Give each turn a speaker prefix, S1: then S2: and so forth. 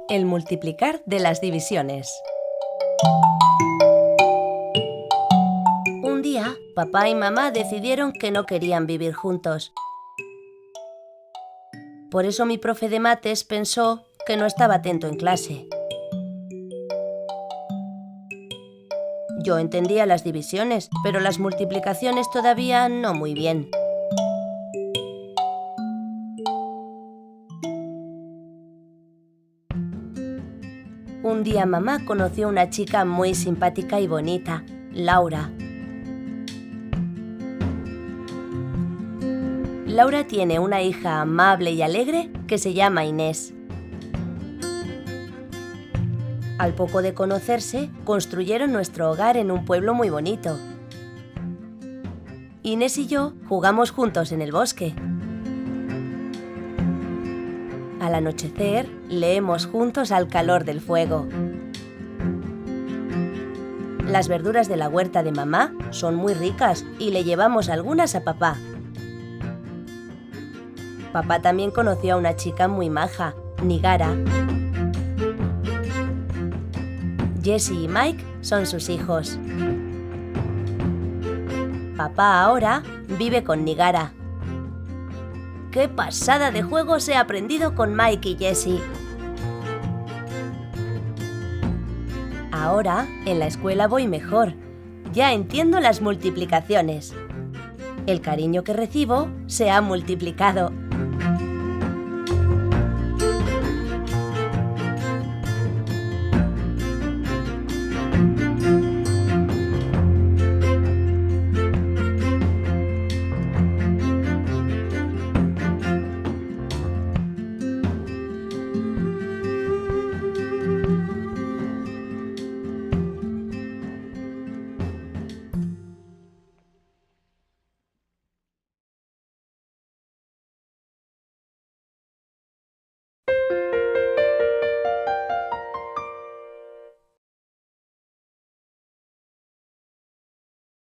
S1: El multiplicar de las divisiones. Un día, papá y mamá decidieron que no querían vivir juntos. Por eso mi profe de mates pensó que no estaba atento en clase. Yo entendía las divisiones, pero las multiplicaciones todavía no muy bien. Un día mamá conoció a una chica muy simpática y bonita, Laura. Laura tiene una hija amable y alegre que se llama Inés. Al poco de conocerse, construyeron nuestro hogar en un pueblo muy bonito. Inés y yo jugamos juntos en el bosque. Al anochecer, leemos juntos al calor del fuego. Las verduras de la huerta de mamá son muy ricas y le llevamos algunas a papá. Papá también conoció a una chica muy maja, Nigara. Jessie y Mike son sus hijos. Papá ahora vive con Nigara. ¡Qué pasada de juegos he aprendido con Mike y Jessie! Ahora, en la escuela voy mejor. Ya entiendo las multiplicaciones. El cariño que recibo se ha multiplicado.